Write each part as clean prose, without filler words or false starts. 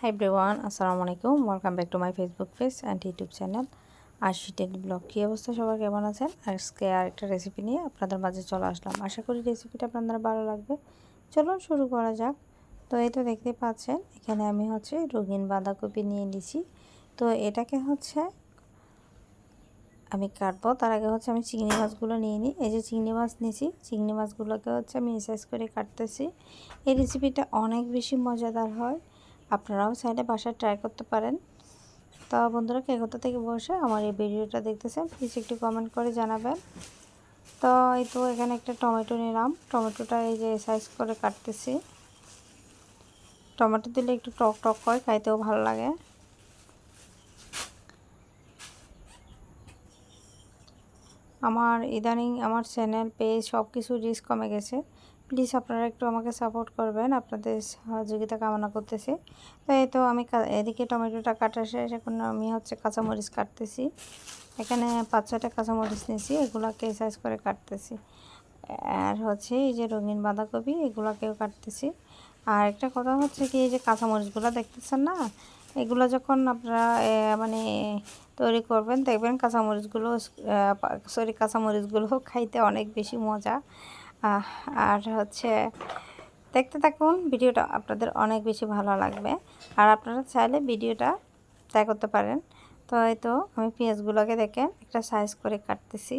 Hi everyone, আসসালামু আলাইকুম। Welcome back to my Facebook page and YouTube channel Arshi tech blog. কী অবস্থা, সবাই কেমন আছেন? আজকে আরেকটা রেসিপি নিয়ে আপনাদের মাঝে চলে আসলাম। আশা করি রেসিপিটা আপনাদের ভালো লাগবে। চলুন শুরু করা যাক। তো এই তো দেখতে পাচ্ছেন, এখানে আমি রঙিন বাঁধাকপি নিয়ে নিছি। তো এটাকে আমি কাটবো। তার আগে আমি চিংড়ি মাছগুলো নিয়ে নিই। এই যে চিংড়ি মাছ নিয়েছি, চিংড়ি মাছগুলোকে আমি সাইজ করে কাটতেছি। এই রেসিপিটা অনেক বেশি মজাদার হয়, আপনারাও চাইলে বাসায় ট্রাই করতে পারেন। তো বন্ধুরা, কে কোথা থেকে বসে আমার এই ভিডিওটা দেখতেছেন প্লিজ একটু কমেন্ট করে জানাবেন। তো এই তো এখানে একটা টমেটো নিলাম। টমেটোটা এই যে সাইজ করে কাটতেছি। টমেটো দিলে একটু টক টক হয়, খাইতেও ভালো লাগে। আমার ইদানিং আমার চ্যানেল পেজ সব কিছু রিস্ক কমে গেছে। প্লিজ আপনারা একটু আমাকে সাপোর্ট করবেন, আপনাদের সহযোগিতা কামনা করতেছি। তো এই তো আমি এদিকে টমেটোটা কাটা শেষ। এখন আমি কাঁচামরিচ কাটতেছি। এখানে 5-6টা কাঁচামরিচ নিয়েছি, এগুলোকে সাইজ করে কাটতেছি। আর এই যে রঙিন বাঁধাকপি, এগুলোকেও কাটতেছি। আর একটা কথা কি, এই যে কাঁচামরিচগুলো দেখতেছেন না, এগুলো যখন আপনারা মানে তৈরি করবেন, দেখবেন কাঁচামরিচগুলো খাইতে অনেক বেশি মজা। আর দেখতে থাকুন, ভিডিওটা আপনাদের অনেক বেশি ভালো লাগবে। আর আপনারা চাইলে ভিডিওটা ট্রাই করতে পারেন। তো এই তো আমি পেঁয়াজগুলোকে দেখেন একটা সাইজ করে কাটতেছি।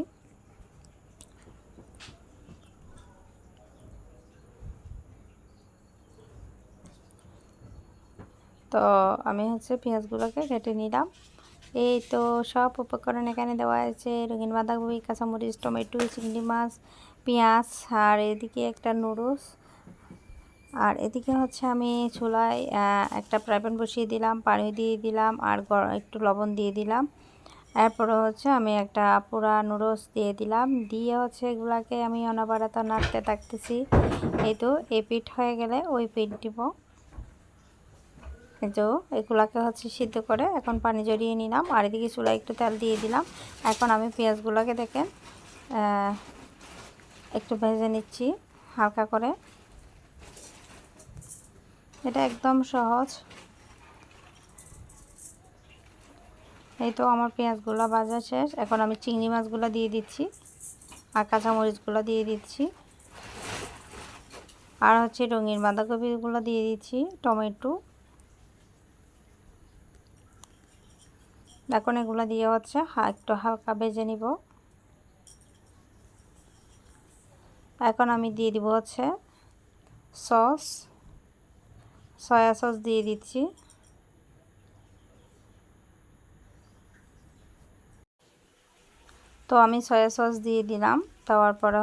তো আমি পেঁয়াজগুলোকে কেটে নিলাম। এই তো সব উপকরণ এখানে দেওয়া আছে: রঙিন বাঁধাকপি, কাঁচামরিচ, টমেটো, চিংড়ি মাছ, পেঁয়াজ, আর এদিকে একটা নুডলস। আর এদিকে আমি চুলায় একটা ফ্রাই প্যান বসিয়ে দিলাম, পানি দিয়ে দিলাম, আর একটু লবণ দিয়ে দিলাম। এরপরে আমি একটা পুরা নুডলস দিয়ে দিলাম, দিয়ে এগুলাকে আমি অনবরত নাড়তে থাকতেছি। এই তো এই পিঠ হয়ে গেলে ওই পিঠ দিব। এই তো এগুলাকে সিদ্ধ করে এখন পানি জড়িয়ে নিলাম। আর এদিকে চুলায় একটু তেল দিয়ে দিলাম। এখন আমি পেঁয়াজগুলোকে দেখেন একটু ভেজে নিচ্ছি হালকা করে। এটা একদম সহজ। এই তো আমার পেঁয়াজগুলো ভাজা শেষ। এখন আমি চিংড়ি মাছগুলো দিয়ে দিচ্ছি, আর কাঁচামরিচগুলো দিয়ে দিচ্ছি, আর রঙিন বাঁধাকপিগুলো দিয়ে দিচ্ছি, টমেটো। এখন এগুলো দিয়ে একটু হালকা ভেজে নিব। এখন আমি দিয়ে দিব সস, সয়া সস দিয়ে দিচ্ছি। তো আমি সয়া সস দিয়ে দিলাম। দেওয়ার পরে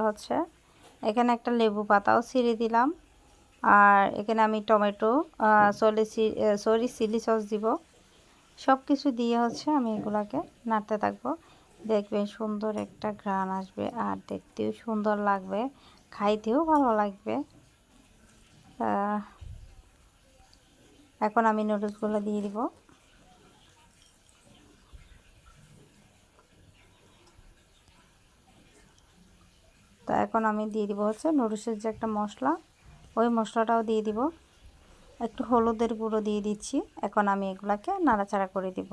এখানে একটা লেবু পাতাও ছিঁড়ে দিলাম। আর এখানে আমি টমেটো চিলি সস দিব। সব কিছু দিয়ে আমি এগুলাকে নাড়তে থাকবো। দেখবেন সুন্দর একটা ঘ্রাণ আসবে, আর দেখতেও সুন্দর লাগবে, খাইতেও ভালো লাগবে। এখন আমি নুডলসগুলো দিয়ে দিব। তো এখন আমি দিয়ে দিব নুডলসের যে একটা মশলা, ওই মশলাটাও দিয়ে দিব। একটু হলুদের গুঁড়ো দিয়ে দিচ্ছি। এখন আমি এগুলাকে নাড়াচাড়া করে দিব।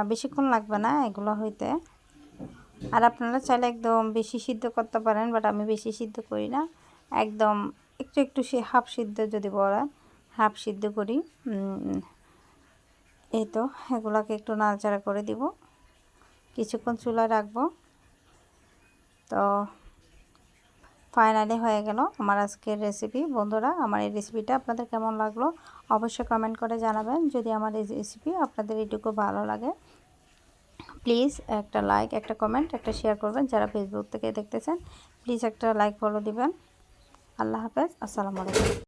বেশিক্ষণ লাগবে না এগুলো হইতে। আর আপনারা চাইলে একদম বেশি সিদ্ধ করতে পারেন, বাট আমি বেশি সিদ্ধ করি না, একদম একটু একটু হাফ সিদ্ধ যদি বলেন, হাফ সিদ্ধ করি। এই তো এগুলাকে একটু নাড়াচাড়া করে দিব, কিছুক্ষণ চুলায় রাখবো। তো ফাইনালি হয়ে গেল আমার আজকের রেসিপি। বন্ধুরা, আমার এই রেসিপিটা আপনাদের কেমন লাগলো অবশ্যই কমেন্ট করে জানাবেন। যদি আমার এই রেসিপি আপনাদের এইটুকু ভালো লাগে, প্লিজ একটা লাইক, একটা কমেন্ট, একটা শেয়ার করবেন। যারা ফেসবুক থেকে দেখতেছেন প্লিজ একটা লাইক ফলো দিবেন। আল্লাহ হাফেজ, আসসালামু আলাইকুম।